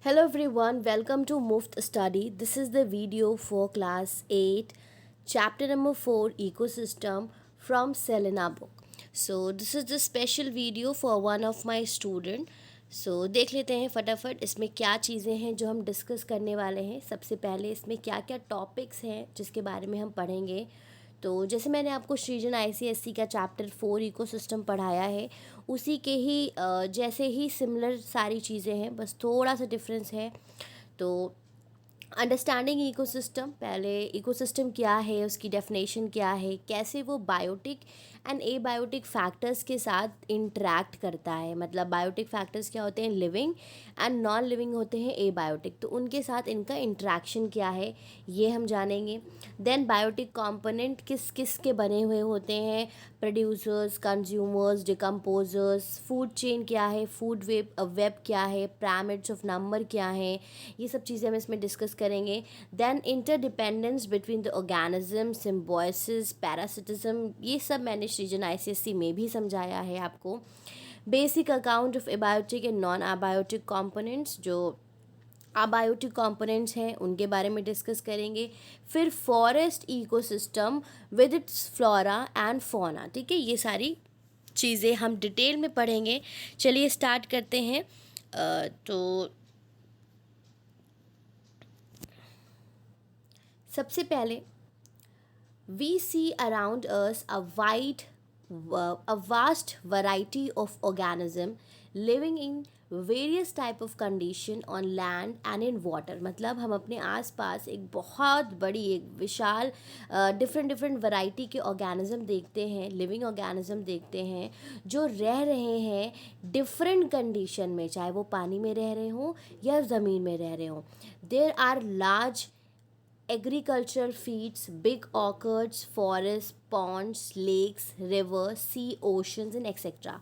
Hello everyone, welcome to Muft Study. This is the video for class 8, chapter number 4 Ecosystem from Selena book. So this is the special video for one of my student. So देख लेते हैं फटाफट इसमें क्या चीज़ें हैं जो हम डिस्कस करने वाले हैं। सबसे पहले इसमें क्या क्या टॉपिक्स हैं जिसके बारे में हम पढ़ेंगे। तो जैसे मैंने आपको सृजन आईसीएससी का चैप्टर 4 इकोसिस्टम पढ़ाया है, उसी के ही जैसे ही सिमिलर सारी चीज़ें हैं, बस थोड़ा सा डिफरेंस है। तो अंडरस्टैंडिंग इकोसिस्टम, पहले इकोसिस्टम क्या है, उसकी डेफिनेशन क्या है, कैसे वो बायोटिक एंड एबायोटिक फैक्टर्स के साथ इंटरेक्ट करता है। मतलब बायोटिक फैक्टर्स क्या होते हैं, लिविंग एंड नॉन लिविंग होते हैं एबायोटिक, तो उनके साथ इनका इंटरेक्शन क्या है ये हम जानेंगे। देन बायोटिक कंपोनेंट किस किस के बने हुए होते हैं, producers, consumers, decomposers, food chain क्या है, फूड वेब क्या है, पिरामिड्स ऑफ नंबर क्या है, ये सब चीज़ें हम इसमें डिस्कस करेंगे। Then interdependence between the organism, symbiosis, parasitism, ये सब मैंने सृजन आईसीएससी में भी समझाया है आपको। Basic account of abiotic and non abiotic components, जो अबायोटिक कंपोनेंट्स हैं उनके बारे में डिस्कस करेंगे। फिर forest ecosystem with its flora and fauna, ठीक है, ये सारी चीज़ें हम डिटेल में पढ़ेंगे। चलिए स्टार्ट करते हैं। तो सबसे पहले we see around us a vast variety of organism living in various type of condition on land and in water. मतलब हम अपने आसपास एक बहुत बड़ी, एक विशाल डिफरेंट डिफरेंट वैरायटी के ऑर्गेनिज्म देखते हैं, लिविंग ऑर्गेनिज्म देखते हैं जो रह रहे हैं डिफरेंट कंडीशन में, चाहे वो पानी में रह रहे हों या ज़मीन में रह रहे हों। There are large agricultural feeds, big orchards, forests, ponds, lakes, rivers, sea, oceans and etc.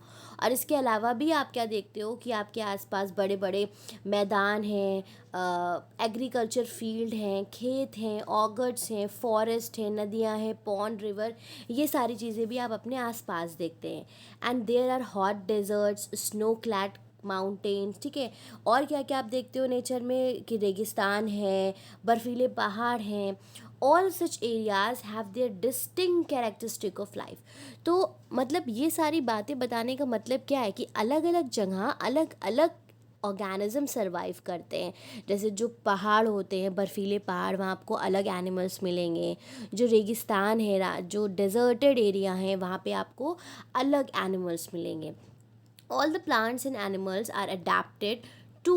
और इसके अलावा भी आप क्या देखते हो कि आपके आसपास बड़े बड़े मैदान हैं, एग्रीकल्चर फील्ड हैं, खेत हैं, ऑर्गर्ड्स हैं, फॉरेस्ट हैं, नदियाँ हैं, पॉन्ड, रिवर, ये सारी चीज़ें भी आप अपने आसपास देखते हैं। And there are hot deserts, snow clad mountains, ठीक है। और क्या क्या आप देखते हो नेचर में कि रेगिस्तान है, बर्फीले पहाड़ हैं। All such areas have their distinct characteristic of life. तो मतलब ये सारी बातें बताने का मतलब क्या है कि अलग अलग जगह अलग अलग ऑर्गेनिज्म सर्वाइव करते हैं। जैसे जो पहाड़ होते हैं, बर्फीले पहाड़, वहाँ आपको अलग एनिमल्स मिलेंगे। जो रेगिस्तान है, जो डेजर्टेड एरिया है, वहाँ पे आपको अलग एनिमल्स मिलेंगे। All the plants and animals are adapted to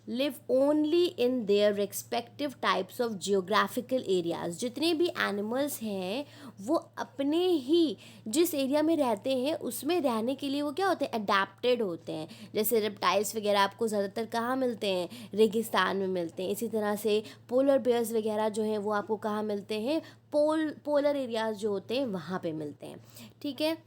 live only in their respective types of geographical areas। जितने भी animals हैं वो अपने ही जिस एरिया में रहते हैं उसमें रहने के लिए वो क्या होते हैं, अडेप्टेड होते हैं। जैसे रेप्टाइल्स वगैरह आपको ज़्यादातर कहाँ मिलते हैं, रेगिस्तान में मिलते हैं। इसी तरह से पोलर बेयर्स वगैरह जो हैं वो आपको कहाँ मिलते हैं, पोलर एरियाज जो होते हैं वहाँ पे मिलते हैं, ठीक है।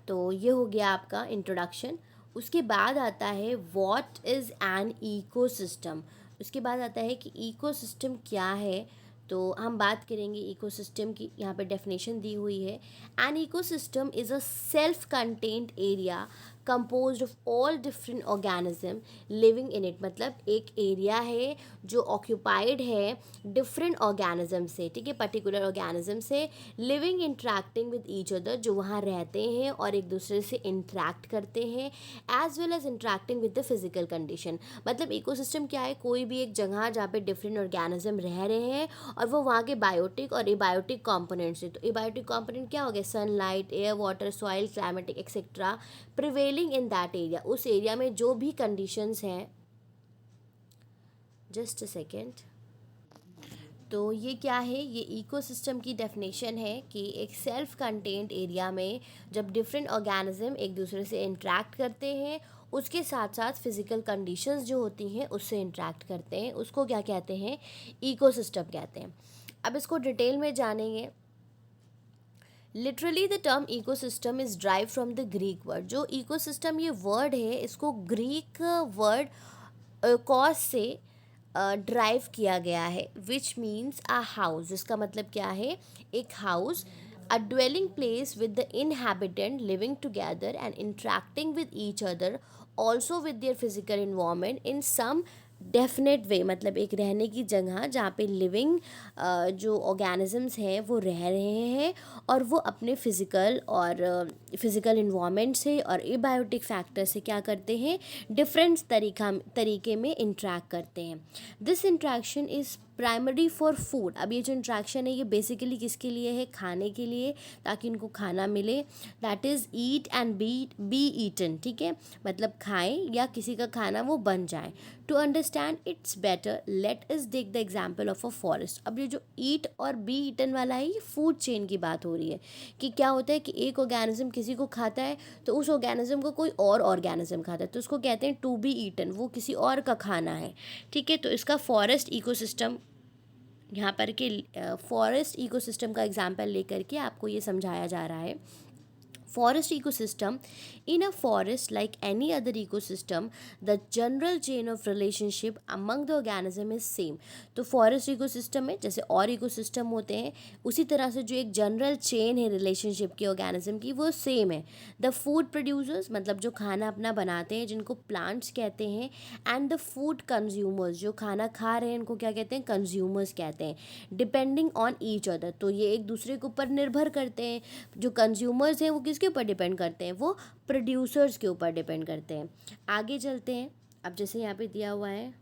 तो ये हो गया आपका इंट्रोडक्शन। उसके बाद आता है व्हाट इज़ एन इकोसिस्टम। उसके बाद आता है कि इकोसिस्टम क्या है। तो हम बात करेंगे इकोसिस्टम की, यहाँ पे डेफिनेशन दी हुई है। An ecosystem is a self contained area composed of all different organism living in it. मतलब एक एरिया है जो ऑक्यूपाइड है डिफरेंट ऑर्गेनिज्म से, ठीक है, पर्टिकुलर ऑर्गेनिज्म से, living interacting with each other, जो वहाँ रहते हैं और एक दूसरे से इंट्रैक्ट करते हैं, as well as interacting with the physical condition. मतलब इकोसिस्टम क्या है, कोई भी एक जगह जहाँ पे डिफरेंट ऑर्गेनिज्म रह रहे हैं और वो वहाँ के बायोटिक और एबायोटिक कंपोनेंट्स हैं। तो एबायोटिक कंपोनेंट क्या हो गए, sunlight, air, water, soil, climatic etcetera prevailing in that area. उस एरिया में जो भी कंडीशंस हैं, जस्ट अ सेकेंड। तो ये क्या है, ये इकोसिस्टम की डेफिनेशन है कि एक सेल्फ कंटेन्ड एरिया में जब डिफरेंट ऑर्गेनिज्म एक दूसरे से इंट्रैक्ट करते हैं, उसके साथ साथ फिजिकल कंडीशंस जो होती हैं उससे इंट्रैक्ट करते हैं, उसको क्या कहते हैं, इकोसिस्टम कहते हैं। अब इसको डिटेल में जानेंगे। Literally the term ecosystem is drive from the Greek word. जो इकोसिस्टम ये वर्ड है इसको ग्रीक वर्ड कॉज से ड्राइव किया गया है, विच मीन्स अ हाउस। जिसका मतलब क्या है, एक house, a dwelling place with the inhabitant living together and interacting with each other, also with their physical environment in some definite way, मतलब एक रहने की जगह जहाँ पे लिविंग जो ऑर्गेनिजम्स हैं वो रह रहे हैं, और वो अपने फिज़िकल इन्वामेंट से और एबायोटिक फैक्टर से क्या करते हैं, डिफरेंट तरीके में इंट्रैक्ट करते हैं। This interaction is primary for food. अब ये जो इंट्रैक्शन है ये बेसिकली किसके लिए है, खाने के लिए, ताकि इनको खाना मिले। That is eat and be eaten, ठीक है, मतलब खाएं या किसी का खाना वो बन जाए। To understand it's better let us take the example of a forest. अब ये जो ईट और बी ईटन वाला है ये फूड चेन की बात हो रही है, कि क्या होता है कि एक ऑर्गेनिज्म किसी को खाता है तो उस ऑर्गेनिज्म को कोई और ऑर्गेनिज्म खाता है, तो उसको कहते हैं टू बी ईटन, वो किसी और का खाना है, ठीक है। तो इसका फॉरेस्ट इकोसिस्टम, यहाँ पर के फॉरेस्ट इकोसिस्टम का एग्जाम्पल लेकर के आपको ये समझाया जा रहा है। Forest ecosystem, in a forest like any other ecosystem, the general chain of relationship among the organism is same। तो फॉरेस्ट इकोसिस्टम में जैसे और इकोसिस्टम होते हैं उसी तरह से जो एक जनरल चेन है रिलेशनशिप की ऑर्गेनिज्म की वो सेम है। द फूड प्रोड्यूसर्स, मतलब जो खाना अपना बनाते हैं जिनको प्लांट्स कहते हैं, एंड द फूड कंज्यूमर्स, जो खाना खा रहे हैं इनको क्या कहते हैं, कंज्यूमर्स कहते हैं, डिपेंडिंग ऑन ईच अदर। तो ये एक दूसरे के ऊपर निर्भर करते हैं। जो कंज्यूमर्स हैं वो किसके ऊपर डिपेंड करते हैं, वो प्रोड्यूसर्स के ऊपर डिपेंड करते हैं। आगे चलते हैं। अब जैसे यहाँ पे दिया हुआ है,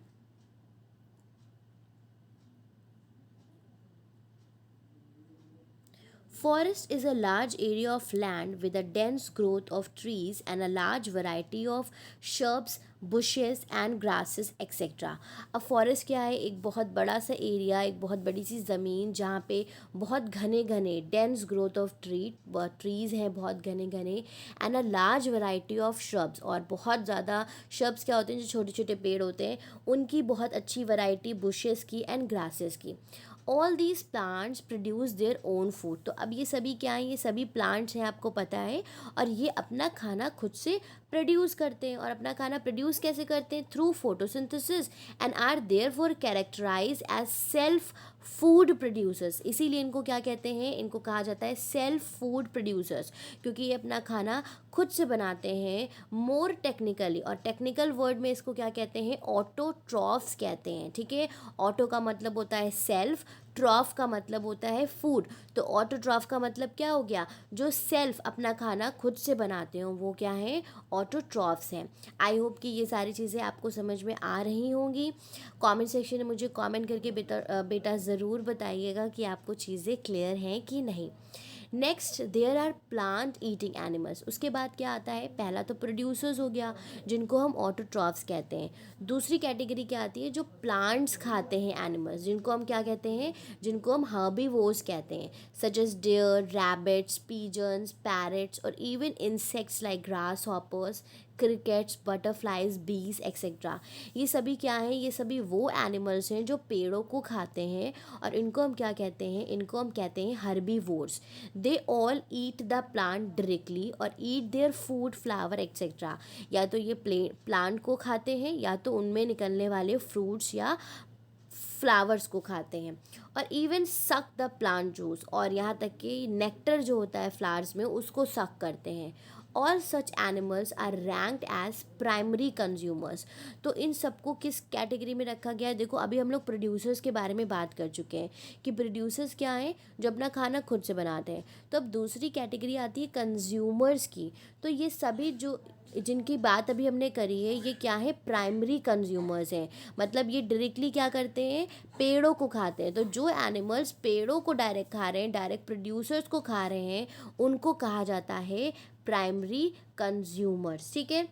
forest is a large area of land with a dense growth of trees and a large variety of shrubs, bushes and grasses etc। अब फॉरेस्ट क्या है, एक बहुत बड़ा सा एरिया, एक बहुत बड़ी सी ज़मीन जहाँ पे बहुत घने घने डेंस ग्रोथ ऑफ ट्रीज़ हैं, बहुत घने घने, and a large variety of shrubs, और बहुत ज़्यादा श्रब्स क्या होते हैं, जो छोटे छोटे पेड़ होते हैं उनकी बहुत अच्छी वैरायटी, बुशेस की एंड ग्रासेस की। All these plants produce their own food. तो अब ये सभी क्या हैं, ये सभी प्लांट्स हैं, आपको पता है, और ये अपना खाना खुद से प्रोड्यूस करते हैं। और अपना खाना प्रोड्यूस कैसे करते हैं, through photosynthesis, and are therefore characterize as self food producers. इसीलिए इनको क्या कहते हैं, इनको कहा जाता है सेल्फ फूड प्रोड्यूसर्स, क्योंकि ये अपना खाना खुद से बनाते हैं। मोर टेक्निकली, और टेक्निकल वर्ड में इसको क्या कहते हैं, ऑटोट्रॉफ्स कहते हैं, ठीक है। ऑटो का मतलब होता है सेल्फ, ट्रॉफ का मतलब होता है फूड। तो ऑटोट्रॉफ का मतलब क्या हो गया, जो सेल्फ अपना खाना खुद से बनाते हो वो क्या है, ऑटोट्रॉफ्स हैं। आई होप कि ये सारी चीज़ें आपको समझ में आ रही होंगी। कमेंट सेक्शन में मुझे कमेंट करके बेटा ज़रूर बताइएगा कि आपको चीज़ें क्लियर हैं कि नहीं। Next, there are plant eating animals. उसके बाद क्या आता है, पहला तो प्रोड्यूसर्स हो गया जिनको हम ऑटोट्रॉफ्स कहते हैं। दूसरी कैटेगरी क्या आती है, जो प्लांट्स खाते हैं एनिमल्स, जिनको हम क्या कहते हैं, जिनको हम हर्बीवोर्स कहते हैं, such as deer, rabbits, pigeons, parrots और even insects like grasshoppers, crickets, butterflies, bees etcetera. ये सभी क्या हैं, ये सभी वो एनिमल्स हैं जो पेड़ों को खाते हैं, और इनको हम क्या कहते हैं, इनको हम कहते हैं herbivores. They all eat the plant directly और eat their food, flower etcetera. या तो ये प्लांट को खाते हैं या तो उनमें निकलने वाले फ्रूट्स या फ्लावर्स को खाते हैं, और even suck the plant juice, और यहाँ तक कि नेक्टर जो होता है फ्लावर्स में उसको सक करते हैं। All such animals are ranked as primary consumers. तो इन सबको किस कैटेगरी में रखा गया है, देखो अभी हम लोग प्रोड्यूसर्स के बारे में बात कर चुके हैं कि प्रोड्यूसर्स क्या हैं, जो अपना खाना खुद से बनाते हैं। तो अब दूसरी कैटेगरी आती है कंज्यूमर्स की। तो ये सभी जो जिनकी बात अभी हमने करी है ये क्या है, प्राइमरी कंज्यूमर्स हैं, मतलब ये डायरेक्टली क्या करते हैं, पेड़ों को खाते हैं। तो जो एनिमल्स पेड़ों को डायरेक्ट खा रहे हैं, डायरेक्ट प्रोड्यूसर्स को खा रहे हैं, उनको कहा जाता है प्राइमरी कंज्यूमर्स, ठीक है।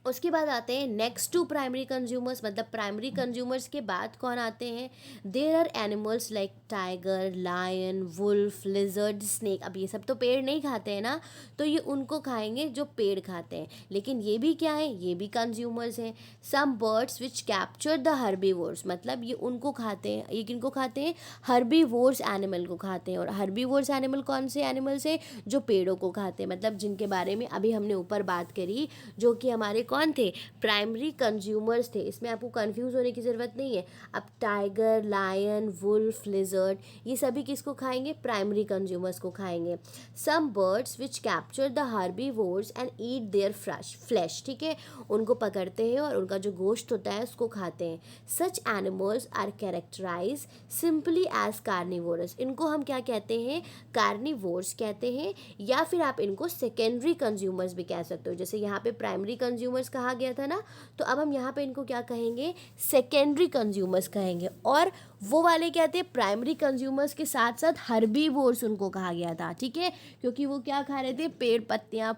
उसके बाद आते हैं नेक्स्ट टू प्राइमरी कंज्यूमर्स, मतलब प्राइमरी कंज्यूमर्स के बाद कौन आते हैं, there are animals like tiger, lion, wolf, lizard, snake. अब ये सब तो पेड़ नहीं खाते हैं ना, तो ये उनको खाएंगे जो पेड़ खाते हैं, लेकिन ये भी क्या है, ये भी कंज्यूमर्स हैं। Some birds which capture the herbivores, मतलब ये उनको खाते हैं, ये किनको खाते हैं, हर्बीवोर्स एनिमल को खाते हैं। और हर्बीवोर्स एनिमल कौन से एनिमल्स हैं, जो पेड़ों को खाते हैं, मतलब जिनके बारे में अभी हमने ऊपर बात करी, जो कि हमारे कौन थे? प्राइमरी कंज्यूमर्स थे। इसमें आपको कंफ्यूज होने की ज़रूरत नहीं है। अब टाइगर, लायन, वुल्फ, लिजर्ड, ये सभी किसको खाएंगे? प्राइमरी कंज्यूमर्स को खाएंगे। Some birds which capture the herbivores and eat their flesh, ठीक है, उनको पकड़ते हैं और उनका जो गोश्त होता है उसको खाते हैं। Such animals are characterize simply as carnivorous, इनको हम क्या कहते हैं? कार्निवोर्स कहते हैं, या फिर आप इनको सेकेंडरी कंज्यूमर्स भी कह सकते हो। जैसे यहाँ पे प्राइमरी कंज्यूमर्स कहा गया था ना, तो अब हम यहाँ पे इनको क्या कहेंगे? सेकेंडरी कंज्यूमर्स कहेंगे। और वो वाले कहते हैं प्राइमरी कंज्यूमर्स के साथ साथ हर्बीवोर्स उनको कहा गया था, ठीक है, क्योंकि वो क्या खा रहे थे? पेड़, पत्तियाँ,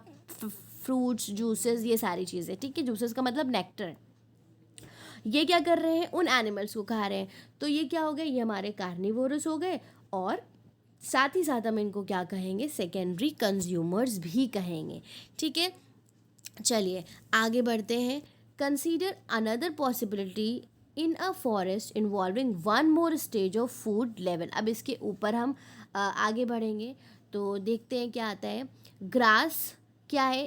फ्रूट्स, जूसेस, ये सारी चीज़ें, ठीक है। जूसेस का मतलब नेक्टर। ये क्या कर रहे हैं? उन एनिमल्स को खा रहे हैं। तो ये क्या हो गए? ये हमारे कार्निवोरस हो गए, और साथ ही साथ हम इनको क्या कहेंगे? सेकेंडरी कंज्यूमर्स भी कहेंगे, ठीक है। चलिए आगे बढ़ते हैं। Consider another possibility in a forest involving one more stage of food level. अब इसके ऊपर हम आगे बढ़ेंगे तो देखते हैं क्या आता है। ग्रास क्या है?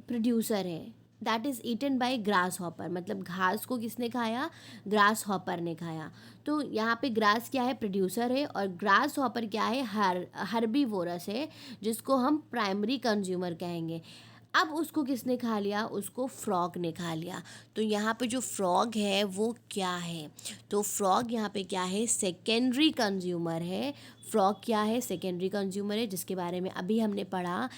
प्रोड्यूसर है, that is eaten by grasshopper, मतलब घास को किसने खाया? ग्रास हॉपर ने खाया। तो यहाँ पे ग्रास क्या है? प्रोड्यूसर है, और ग्रास हॉपर क्या है? हर्बीवोरस है, जिसको हम प्राइमरी कंज्यूमर कहेंगे। अब उसको किसने खा लिया? उसको फ्रॉग ने खा लिया। तो यहाँ पे जो फ्रॉग है वो क्या है? तो फ्रॉग यहाँ पे क्या है? सेकेंडरी कंज्यूमर है। फ्रॉग क्या है? सेकेंडरी कंज्यूमर है, जिसके बारे में अभी हमने पढ़ा।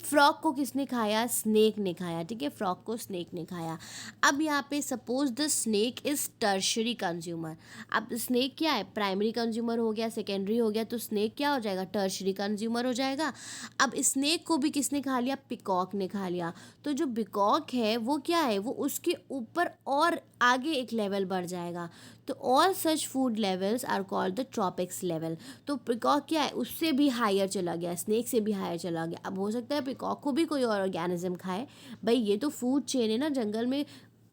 फ्रॉग को किसने खाया? स्नेक ने खाया, ठीक है, फ्रॉग को स्नेक ने खाया। अब यहाँ पे suppose the snake is tertiary consumer. अब स्नेक क्या है? प्राइमरी कंज्यूमर हो गया, सेकेंडरी हो गया, तो स्नेक क्या हो जाएगा? टर्शरी कंज्यूमर हो जाएगा। अब स्नेक को भी किसने खा लिया? पिकॉक ने खा लिया। तो जो पिकॉक है वो क्या है? वो उसके ऊपर और आगे एक लेवल बढ़ जाएगा। तो all such food levels are called the tropics level. तो पिकॉक क्या है? उससे भी हायर चला गया, स्नेक से भी हायर चला गया। अब हो सकता है पिकॉक को भी कोई और ऑर्गेनिज्म खाए, भाई ये तो फूड चेन है ना, जंगल में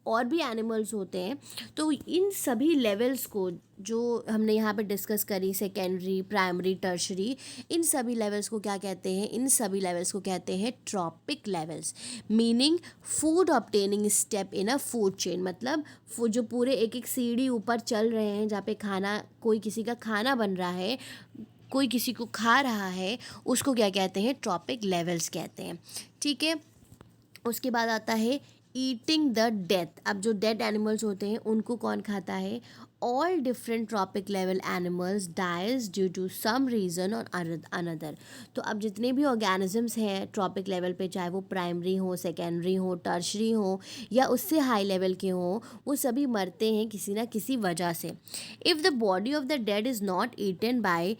और भी एनिमल्स होते हैं। तो इन सभी लेवल्स को जो हमने यहाँ पे डिस्कस करी, सेकेंडरी, प्राइमरी, टर्शरी, इन सभी लेवल्स को क्या कहते हैं? इन सभी लेवल्स को कहते हैं trophic levels, meaning food obtaining step in a food chain. मतलब जो पूरे एक एक सीढ़ी ऊपर चल रहे हैं, जहाँ पे खाना, कोई किसी का खाना बन रहा है, कोई किसी को खा रहा है, उसको क्या कहते हैं? ट्रॉपिक लेवल्स कहते हैं, ठीक है। उसके बाद आता है ईटिंग द डेथ। अब जो डेड एनिमल्स होते हैं उनको कौन खाता है? All different tropic level animals dies due to some reason और अनदर। तो अब जितने भी ऑर्गेनिजम्स हैं ट्रॉपिक लेवल पे, चाहे वो प्राइमरी हो, सेकेंडरी हो, टर्शरी हो, या उससे हाई लेवल के हों, वो सभी मरते हैं किसी ना किसी वजह से। If the body of the dead is not eaten by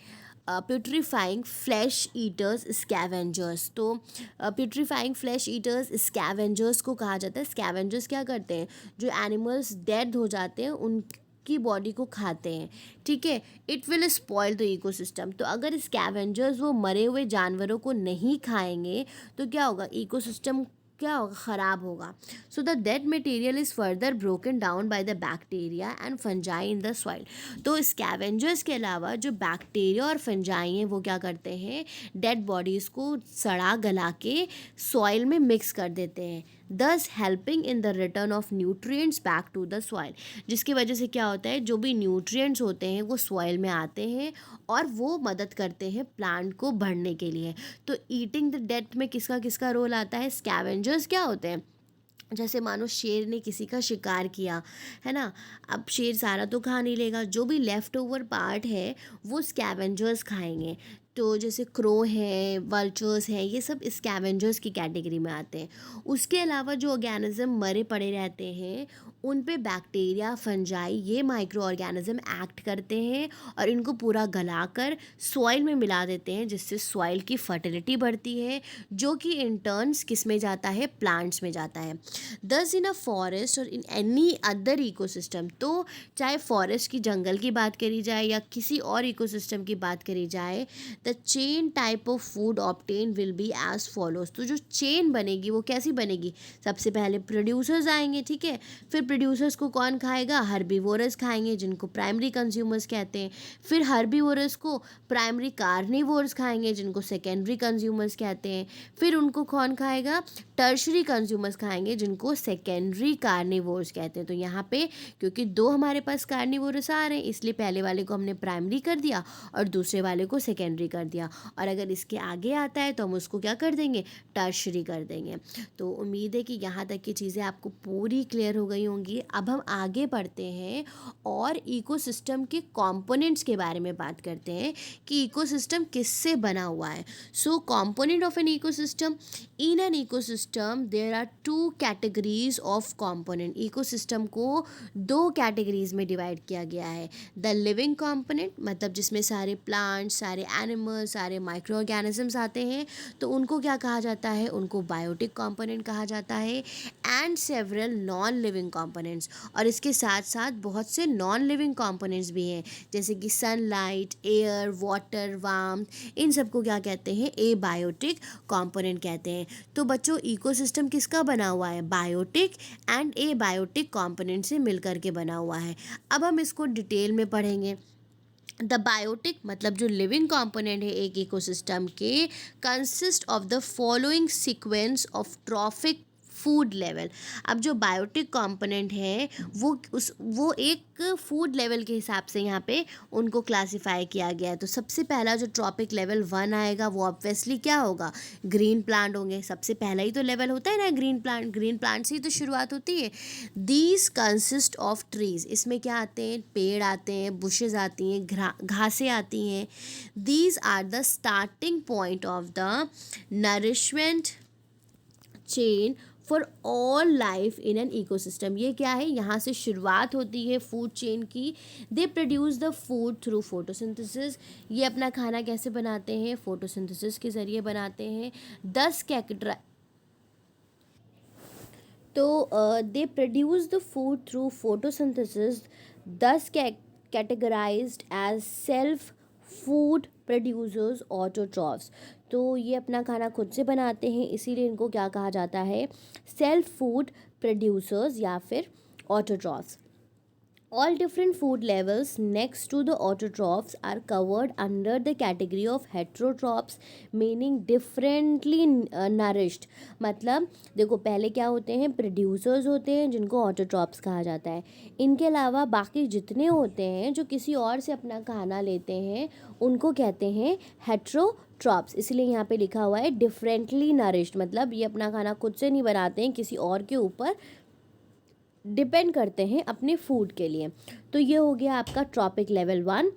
putrefying flesh eaters scavengers. तो प्यूट्रीफाइंग फ्लैश ईटर्स स्कैवेंजर्स को कहा जाता है। स्कैवेंजर्स क्या करते हैं? जो एनिमल्स डेड हो जाते हैं उनकी बॉडी को खाते हैं, ठीक है। It will spoil the ecosystem. तो अगर स्कैवेंजर्स वो मरे हुए जानवरों को नहीं खाएंगे तो क्या होगा? इकोसिस्टम क्या होगा? ख़राब होगा। So the dead material is further broken down by the bacteria and fungi in the soil. तो स्कैवेंजर्स के अलावा जो बैक्टीरिया और फंजाई हैं वो क्या करते हैं? डेड बॉडीज़ को सड़ा गला के सॉइल में मिक्स कर देते हैं, thus helping in the return of nutrients back to the soil. जिसकी वजह से क्या होता है? जो भी न्यूट्रिएंट्स होते हैं वो सॉइल में आते हैं और वो मदद करते हैं प्लांट को बढ़ने के लिए। तो ईटिंग द डेथ में किसका किसका रोल आता है? स्कैवेंजर्स क्या होते हैं? जैसे मानो शेर ने किसी का शिकार किया है ना, अब शेर सारा तो खा नहीं लेगा, जो भी लेफ़्ट ओवर पार्ट है वो स्कैवेंजर्स खाएंगे। तो जैसे क्रो हैं, वल्चर्स हैं, ये सब स्कैवेंजर्स की कैटेगरी में आते हैं। उसके अलावा जो ऑर्गेनिज्म मरे पड़े रहते हैं उन पे बैक्टीरिया, फंजाई, ये माइक्रो ऑर्गेनिज्म एक्ट करते हैं और इनको पूरा गलाकर सॉइल में मिला देते हैं, जिससे सॉइल की फर्टिलिटी बढ़ती है, जो कि इन टर्न्स किस में जाता है? प्लांट्स में जाता है। दस इन अ फॉरेस्ट और इन एनी अदर इकोसिस्टम, तो चाहे फॉरेस्ट की, जंगल की बात करी जाए या किसी और इकोसिस्टम की बात करी जाए, the chain type of food obtain will be as follows. तो जो चेन बनेगी वो कैसी बनेगी? सबसे पहले प्रोड्यूसर्स आएंगे, ठीक है, फिर प्रोड्यूसर्स को कौन खाएगा? हर्बीवोरस खाएंगे, जिनको प्राइमरी कंज्यूमर्स कहते हैं। फिर हर्बीवोरस को प्राइमरी कार्निवोर्स खाएंगे, जिनको सेकेंडरी कंज्यूमर्स कहते हैं। फिर उनको कौन खाएगा? टर्शरी कंज्यूमर्स खाएंगे, जिनको सेकेंडरी कार्निवोर्स कहते हैं। तो यहाँ पे क्योंकि दो हमारे पास कार्निवोरस आ रहे हैं, इसलिए पहले वाले को हमने प्राइमरी कर दिया और दूसरे वाले को सेकेंडरी कर दिया। और अगर इसके आगे आता है तो हम उसको क्या कर देंगे? टर्शरी कर देंगे। तो उम्मीद है कि यहाँ तक की चीज़ें आपको पूरी क्लियर हो गई होंगी। अब हम आगे बढ़ते हैं और इकोसिस्टम के कंपोनेंट्स के बारे में बात करते हैं कि इकोसिस्टम किससे बना हुआ है। So component of an ecosystem, in an ecosystem there are 2 categories of component. Ecosystem को 2 कैटेगरीज में डिवाइड किया गया है। द लिविंग कंपोनेंट, मतलब जिसमें सारे प्लांट्स, सारे एनिमल्स, सारे माइक्रो ऑर्गेनिजम्स आते हैं, तो उनको क्या कहा जाता है? उनको बायोटिक कंपोनेंट कहा जाता है। And several non living components, और इसके साथ साथ बहुत से नॉन लिविंग कंपोनेंट्स भी हैं, जैसे कि सनलाइट, एयर, वाटर, वार्मथ, इन सबको क्या कहते हैं? एबायोटिक कंपोनेंट कहते हैं। तो बच्चों, इकोसिस्टम किसका बना हुआ है? बायोटिक एंड एबायोटिक कंपोनेंट से मिलकर के बना हुआ है। अब हम इसको डिटेल में पढ़ेंगे। द बायोटिक मतलब जो लिविंग कंपोनेंट है एक इकोसिस्टम के, consist of the following sequence of trophic food level. अब जो बायोटिक कंपोनेंट है वो एक फूड लेवल के हिसाब से यहाँ पे उनको क्लासिफाई किया गया है। तो सबसे पहला जो ट्रॉपिक लेवल 1 आएगा वो ऑब्वियसली क्या होगा? ग्रीन प्लांट होंगे। सबसे पहला ही तो लेवल होता है ना ग्रीन प्लांट से ही तो शुरुआत होती है। दीज कंसिस्ट ऑफ ट्रीज, इसमें क्या आते हैं? पेड़ आते हैं, बुशेज आती हैं, घासें आती हैं। These are the starting point of the nourishment chain for all life in an ecosystem. ये क्या है? यहाँ से शुरुआत होती है फूड चेन की। They produce the food through photosynthesis. ये अपना खाना कैसे बनाते हैं? फोटोसिंथेसिस के ज़रिए बनाते हैं। 10 they produce the food through photosynthesis, 10 categorized as self food producers autotrophs. तो ये अपना खाना खुद से बनाते हैं, इसीलिए इनको क्या कहा जाता है? सेल्फ फूड प्रोड्यूसर्स या फिर autotrophs. All different food levels next to the autotrophs are covered under the category of heterotrophs, meaning differently nourished। मतलब देखो, पहले क्या होते हैं? प्रोड्यूसर्स होते हैं जिनको ऑटोट्रॉप्स कहा जाता है। इनके अलावा बाकी जितने होते हैं जो किसी और से अपना खाना लेते हैं उनको कहते हैं हेट्रोट्रॉप्स। इसलिए यहाँ पे लिखा हुआ है डिफरेंटली नरिश्ड, मतलब ये अपना खाना खुद से नहीं बनाते हैं, किसी और के ऊपर डिपेंड करते हैं अपने फूड के लिए। तो ये हो गया आपका ट्रॉपिक लेवल 1।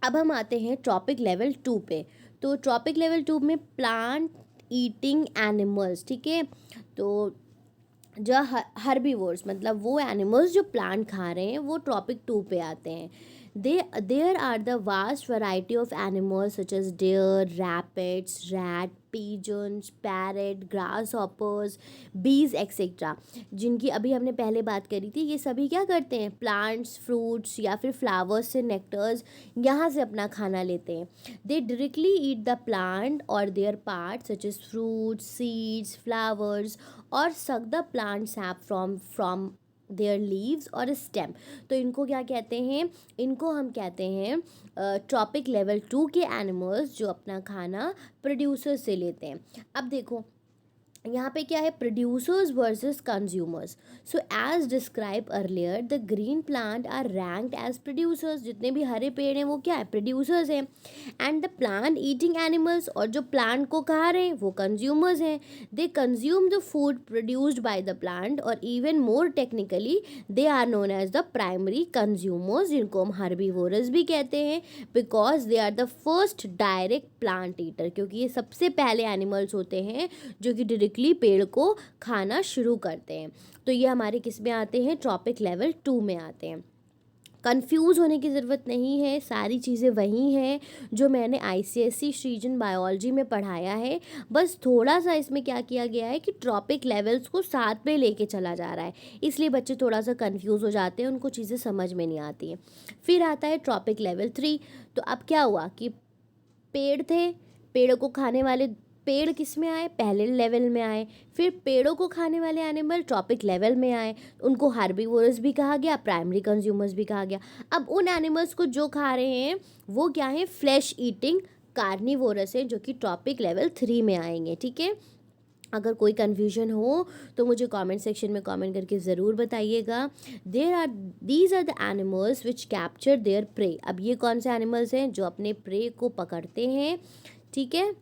अब हम आते हैं ट्रॉपिक लेवल 2 पे। तो ट्रॉपिक लेवल 2 में प्लांट ईटिंग एनिमल्स, ठीक है। तो जो हर्बीवोर्स मतलब वो एनिमल्स जो प्लांट खा रहे हैं वो ट्रॉपिक 2 पे आते हैं। There are the vast variety of animals such as deer, rabbits, rat, pigeons, parrot, grasshoppers, bees etc. जिनकी अभी हमने पहले बात करी थी। ये सभी क्या करते हैं? प्लांट्स, फ्रूट्स या फिर फ्लावर्स से नेक्टर्स यहाँ से अपना खाना लेते हैं। They directly eat the plant or their parts such as fruits, seeds, flowers or suck the plant sap from there leaves और स्टेम। तो इनको क्या कहते हैं? इनको हम कहते हैं ट्रॉपिक लेवल 2 के एनिमल्स जो अपना खाना प्रोड्यूसर से लेते हैं। अब देखो यहाँ पे क्या है? Producers versus consumers. So as describe earlier the green plant are ranked as producers. जितने भी हरे पेड़ हैं वो क्या है? प्रोड्यूसर्स हैं। And the plant eating animals, और जो प्लांट को खा रहे हैं वो कंज्यूमर्स हैं। They consume the food produced by the plant, और even more technically they are known as the primary consumers, जिनको हम हर्बीवोरस भी कहते हैं, because they are the first direct plant eater. क्योंकि ये सबसे पहले एनिमल्स होते हैं जो कि डायरेक्टली पेड़ को खाना शुरू करते हैं। तो ये हमारे किस में आते हैं? ट्रॉपिक लेवल 2 में आते हैं। कंफ्यूज होने की ज़रूरत नहीं है, सारी चीज़ें वही हैं जो मैंने ICSE सृजन बायोलॉजी में पढ़ाया है। बस थोड़ा सा इसमें क्या किया गया है कि ट्रॉपिक लेवल्स को साथ में लेके चला जा रहा है, इसलिए बच्चे थोड़ा सा कंफ्यूज हो जाते हैं, उनको चीज़ें समझ में नहीं आती हैं। फिर आता है ट्रॉपिक लेवल 3। तो अब क्या हुआ कि पेड़ थे, पेड़ को खाने वाले पेड़ किस में आए, पहले लेवल में आए, फिर पेड़ों को खाने वाले एनिमल ट्रॉपिक लेवल में आए, उनको हार्बीवोरस भी कहा गया, प्राइमरी कंज्यूमर्स भी कहा गया। अब उन एनिमल्स को जो खा रहे हैं वो क्या है, फ्लैश ईटिंग कार्निवोरस है, जो कि ट्रॉपिक लेवल 3 में आएंगे। ठीक है, अगर कोई कन्फ्यूजन हो तो मुझे कमेंट सेक्शन में कमेंट करके ज़रूर बताइएगा। These are the animals which capture their prey. अब ये कौन से एनिमल्स हैं जो अपने प्रे को पकड़ते हैं। ठीक है,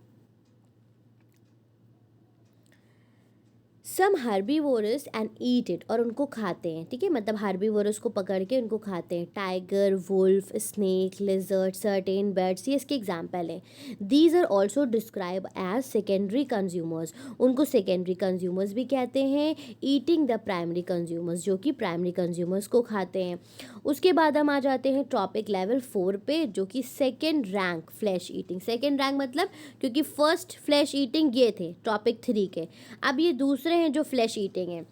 सम हार्बीवोरस एंड ईट इट, और उनको खाते हैं। ठीक है, मतलब हार्बीवोरस को पकड़ के उनको खाते हैं। Tiger, wolf, snake, lizard, certain birds, ये इसके एग्जाम्पल हैं। These are also describe as secondary consumers, उनको सेकेंडरी कंज्यूमर्स भी कहते हैं। ईटिंग द प्राइमरी कंज्यूमर्स, जो कि प्राइमरी कंज्यूमर्स को खाते हैं। उसके बाद हम आ जाते हैं ट्रॉपिक लेवल 4 पे, जो कि second rank flesh eating. Second rank मतलब क्योंकि फर्स्ट फ्लैश ईटिंग ये थे ट्रॉपिक 3 के, अब ये दूसरे हैं जो फ्लैश ईटिंग है।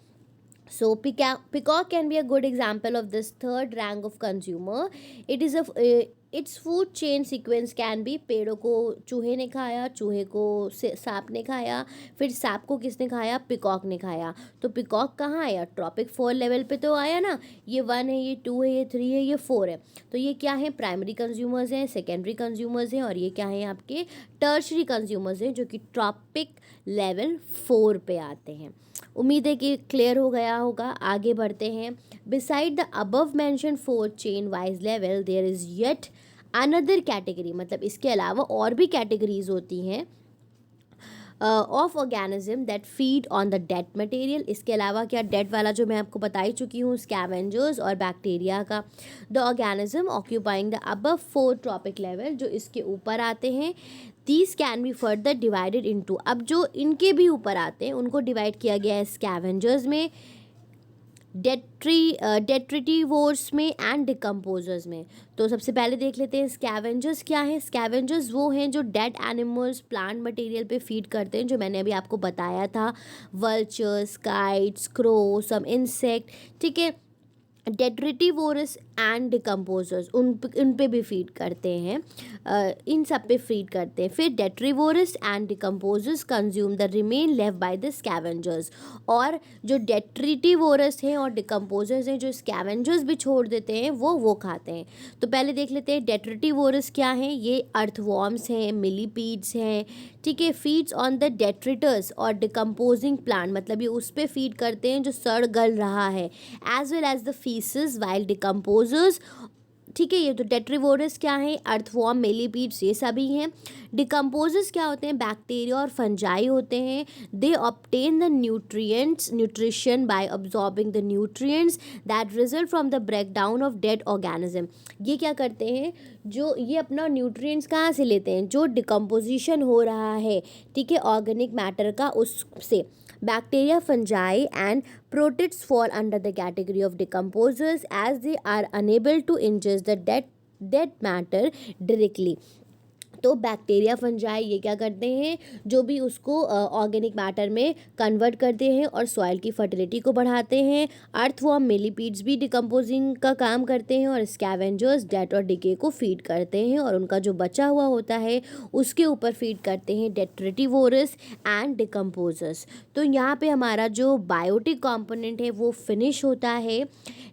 So peacock can be a good example of this third rank of consumer. It is its food chain sequence can be, पेड़ों को चूहे ने खाया, चूहे को सांप ने खाया, फिर सांप को किसने खाया, पिकॉक ने खाया। तो पिकॉक कहाँ आया, ट्रॉपिक 4 लेवल पे तो आया ना। ये 1 है, ये 2 है, ये 3 है, ये 4 है। तो ये क्या है, प्राइमरी कंज्यूमर्स हैं, सेकेंडरी कंज्यूमर्स हैं, और ये क्या है आपके टर्शरी कंज्यूमर्स हैं, जो कि ट्रॉपिक लेवल 4 पे आते हैं। उम्मीद है कि क्लियर हो गया होगा। आगे बढ़ते हैं। Beside the above mention 4 chain wise level there is yet another category, मतलब इसके अलावा और भी कैटेगरीज होती हैं of organism that feed on the dead material. इसके अलावा क्या, डेड वाला जो मैं आपको बता ही चुकी हूँ, स्कैवेंजर्स और बैक्टीरिया का। The organism occupying the above 4 trophic level, जो इसके ऊपर आते हैं। These can be further divided into, अब जो इनके भी ऊपर आते हैं उनको डिवाइड किया गया है स्कैवेंजर्स में, डेट्रिटिवोर्स में एंड डिकम्पोजर्स में। तो सबसे पहले देख लेते हैं स्कैवेंजर्स क्या हैं। स्कैवेंजर्स वो हैं जो डेड एनिमल्स प्लांट मटेरियल पे फीड करते हैं, जो मैंने अभी आपको बताया था, vultures, kites, crow, some insect. ठीक है, डेट्रिटिवोरस एंड डिकम्पोजर्स उन पे भी फीड करते हैं, इन सब पे फीड करते हैं। फिर detritivores and decomposers consume the remain left by the scavengers, और जो डेट्रिटिवोरस हैं और डिकम्पोजर्स हैं, जो स्कैवेंजर्स भी छोड़ देते हैं, वो खाते हैं। तो पहले देख लेते हैं डेट्रिटिवोरस क्या हैं। ये अर्थवॉर्म्स हैं, मिलीपीड्स हैं। ठीक है, फीड्स ऑन द डेट्रिटर्स और डिकम्पोजिंग प्लांट, मतलब ये उस पर फीड करते हैं जो सड़ गल रहा है, as well as the faeces while decomposers. ठीक है, ये तो डेट्रीवोरस क्या है, अर्थवॉर्म, मिलीपीड्स, ये सभी हैं। डिकम्पोजर्स क्या होते हैं, बैक्टीरिया और फंजाई होते हैं। They obtain the nutrition by absorbing the nutrients that result from the break down of dead organism. ये क्या करते हैं, जो ये अपना न्यूट्रिएंट्स कहाँ से लेते हैं, जो डिकम्पोजिशन हो रहा है, ठीक है, ऑर्गेनिक मैटर का, उससे। Bacteria, fungi and protists fall under the category of decomposers as they are unable to ingest the dead matter directly. तो बैक्टीरिया, फंजाई, ये क्या करते हैं, जो भी उसको ऑर्गेनिक मैटर में कन्वर्ट करते हैं और सॉइल की फर्टिलिटी को बढ़ाते हैं। अर्थवॉर्म, मिलीपीड्स भी डिकम्पोजिंग का काम करते हैं, और स्कैवेंजर्स डेट और डिके को फीड करते हैं, और उनका जो बचा हुआ होता है उसके ऊपर फीड करते हैं डेट्रिटिवोरस एंड डिकम्पोजर्स। तो यहाँ पे हमारा जो बायोटिक कॉम्पोनेंट है वो फिनिश होता है।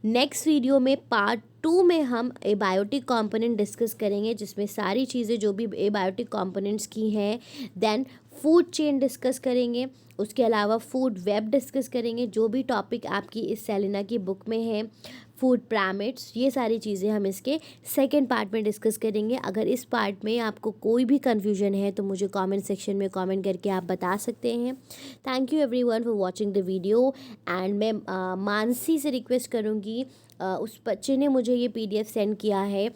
नेक्स्ट वीडियो में पार्ट 2 में हम एबायोटिक कंपोनेंट डिस्कस करेंगे, जिसमें सारी चीज़ें जो भी एबायोटिक कंपोनेंट्स की हैं। देन फूड चेन डिस्कस करेंगे, उसके अलावा फूड वेब डिस्कस करेंगे, जो भी टॉपिक आपकी इस सेलिना की बुक में है, फूड पिरामिड्स, ये सारी चीज़ें हम इसके सेकंड पार्ट में डिस्कस करेंगे। अगर इस पार्ट में आपको कोई भी कन्फ्यूजन है तो मुझे कमेंट सेक्शन में कमेंट करके आप बता सकते हैं। Thank you everyone for watching the video. And मैं मानसी से रिक्वेस्ट करूँगी, उस बच्चे ने मुझे ये PDF सेंड किया है,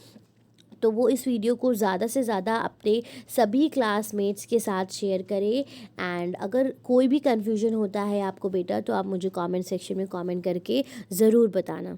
तो वो इस वीडियो को ज़्यादा से ज़्यादा अपने सभी क्लासमेट्स के साथ शेयर करें। एंड अगर कोई भी कन्फ्यूजन होता है आपको बेटा, तो आप मुझे कमेंट सेक्शन में कमेंट करके ज़रूर बताना।